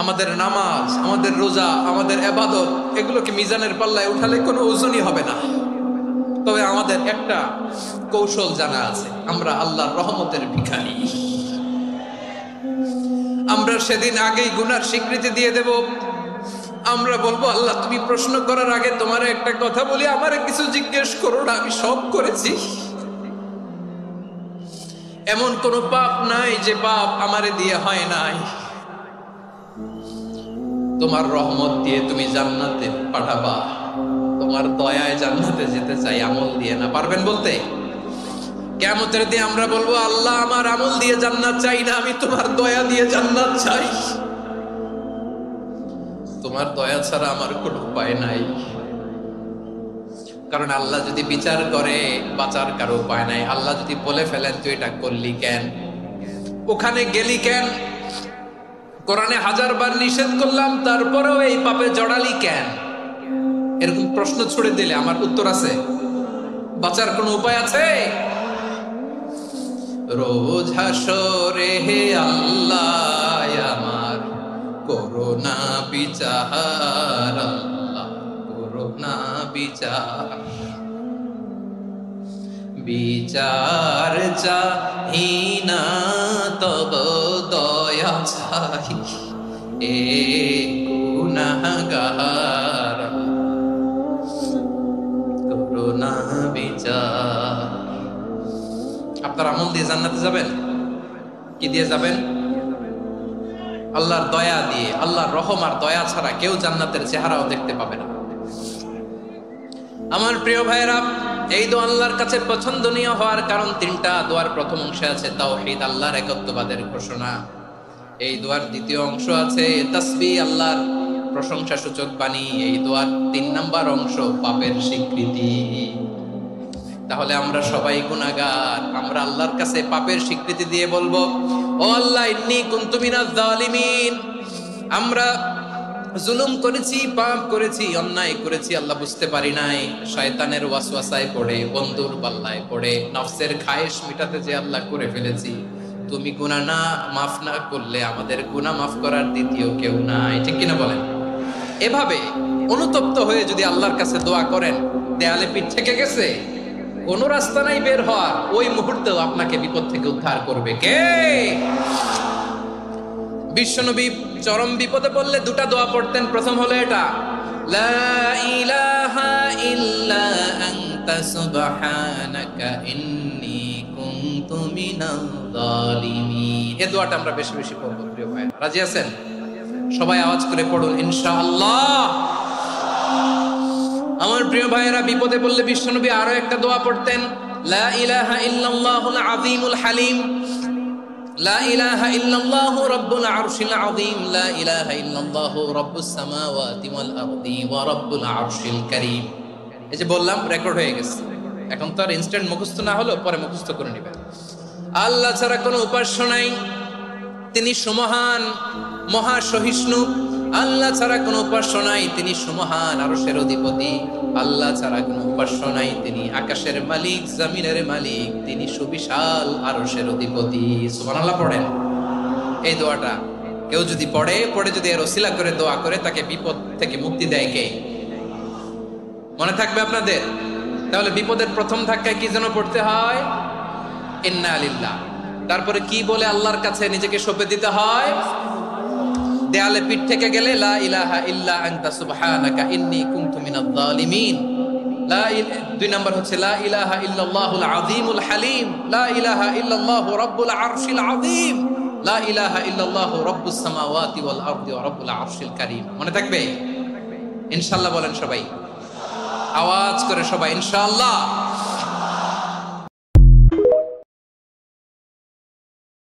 আমাদের নামাজ, আমাদের রোজা, আমাদের ইবাদত এগুলোকে মিজানের পাল্লায় উঠালে কোনো ওজনই হবে না। তবে আমাদের একটা কৌশল জানা আছে, আমরা আল্লাহর রহমতের ভিখারি। আমরা সেদিন আগেই গুনার স্বীকৃতি দিয়ে দেব। আমরা বলবো, আল্লাহ তুমি প্রশ্ন করার আগে তোমার একটা কথা বলি, আমারে কিছু জিজ্ঞেস করো না, আমি সব করেছি। এমন কোন পাপ নাই যে পাপ আমারে দিয়ে হয় নাই। তোমার রহমত দিয়ে তুমি জান্নাতে পাঠাবা, তোমার দয়ায় জান্নাতে যেতে চাই, আমল দিয়ে না। পারবেন বলতে? কিয়ামতের দিন আমরা বলবো, আল্লাহ আমার আমল দিয়ে জান্নাত চাই না, আমি তোমার দয়া দিয়ে জান্নাত চাই। তোমার দয়া ছাড়া আমার কোনো উপায় নাই। কারণ আল্লাহ যদি বিচার করে বাঁচার কারো উপায় নাই। আল্লাহ যদি বলে ফেলেন তুই এটা করলি কেন, ওখানে গেলি কেন, কোরআনে 1000 বার নিষেধ করলাম তারপরেও এই পাপে জড়ালি কেন, এরকম প্রশ্ন ছুড়ে দিলে আমার উত্তর আছে? বাঁচার কোনো উপায় আছে? রোজ হাসরে হে আল্লাহ আমার করোনা বিচার, আল্লাহ করোনা বিচার। বিচার চাহি না তব দয়া চাই, এ গুনাহগার করোনা বিচার। আপনার আমল দিয়ে জান্নাতে যাবেন? কি দিয়ে যাবেন? আল্লাহর দয়া দিয়ে। আল্লাহর রহম আর দয়া ছাড়া কেউ জান্নাতের চেহারাও দেখতে পাবে না। আমার প্রিয় ভাইরা, এই দোয়া আল্লাহর কাছে পছন্দনীয় হওয়ার কারণ 3টা। দোয়ার প্রথম অংশে আছে তাওহীদ, আল্লাহর একত্ববাদের ঘোষণা। এই দোয়ার দ্বিতীয় অংশ আছে তাসবিহ, আল্লাহর প্রশংসা সূচক বাণী। এই দোয়ার 3 নাম্বার অংশ পাপের স্বীকৃতি। তাহলে আমরা সবাই গুনাহগার। আমরা আল্লাহর কাছে পাপের স্বীকৃতি দিয়ে বলবো, ও আল্লাহ ইন্নী কুনতু মিনাজ জালিমিন, আমরা জুলুম করেছি, পাপ করেছি, অন্যায় করেছি, আল্লাহ বুঝতে পারি নাই। শয়তানের ওয়াসওয়াসায় পড়ে, বন্ধুর পাল্লায় পড়ে, নফসের খায়েশ মিটাতে যে আল্লাহ করে ফেলেছি। তুমি গুনাহ না মাফ না করলে আমাদের গুনাহ মাফ করার দ্বিতীয় কেউ নাই। ঠিক কিনা বলেন? এভাবে অনুতপ্ত হয়ে যদি আল্লাহর কাছে দোয়া করেন, দেয়ালে পিঠ থেকে গেছে, কোনো রাস্তা নাই বের হওয়ার, ওই মুহূর্তেও আপনাকে বিপদ থেকে উদ্ধার করবে কে? বিশ্বনবী চরম বিপদে পড়লে 2টা দোয়া পড়তেন। প্রথম হলো এটা, লা ইলাহা ইল্লা আনতা সুবহানাকা ইন্নী কুনতু মিনাল জালিমিন। এই দোয়াটা আমরা বেশি বেশি পড়ব প্রিয় ভাই। রাজি আছেন? সবাই আওয়াজ করে পড়ুন ইনশাআল্লাহ। আমার প্রিয় ভাইয়েরা, বিপদে পড়লে বিশ্বনবী আরো একটা দোয়া পড়তেন, লা ইলাহা ইল্লাল্লাহুল আযীমুল হালিম, লা ইলাহা ইল্লাল্লাহু রাব্বুল আরশিল আযীম, লা ইলাহা ইল্লাল্লাহু রাব্বুস সামাওয়াতি ওয়াল আরদি ওয়া রাব্বুল আরশিল কারীম। এই যে বললাম, রেকর্ড হয়ে গেছে। এখন তো আর ইনস্ট্যান্ট মুখস্থ না হলো, পরে মুখস্থ করে নেবেন। আল্লাহ ছাড়া কোনো উপাস্য নাই, তিনি সুমহান, মহা সহিষ্ণু। আল্লাহ ছাড়া কোনো উপাস্য নাই, তিনি সুমহান, আরশের অধিপতি। আল্লাহ ছাড়া কোনো উপাস্য নাই, তিনি আকাশের মালিক, জমিনের মালিক, তিনি সুবিশাল আরশের অধিপতি। সুবহানাল্লাহ পড়েন। এই দোয়াটা কেউ যদি পড়ে যদি এর ওসিলা করে দোয়া করে, তাকে বিপদ থেকে মুক্তি দেয় কে? মনে থাকবে আপনাদের? তাহলে বিপদের প্রথম ধাক্কায় কি যেন পড়তে হয়? ইন্না লিল্লাহ। তারপরে কি বলে আল্লাহর কাছে নিজেকে সঁপে দিতে হয়? দেয়ালে পিঠ থেকে গেলে লা ইলাহা ইল্লা আনতা সুবহানাকা ইন্নী কুনতু মিনাজ জালিমিন। 2 নাম্বার হচ্ছে লা ইলাহা ইল্লাল্লাহুল আযীমুল হালিম, লা ইলাহা ইল্লাল্লাহু রাব্বুল আরশিল আযীম, লা ইলাহা ইল্লাল্লাহু রাব্বুস সামাওয়াতি ওয়াল আরদি ওয়া রাব্বুল আরশিল কারীম। মনে থাকবে? ইনশাআল্লাহ বলেন সবাই, আওয়াজ করে সবাই ইনশাআল্লাহ।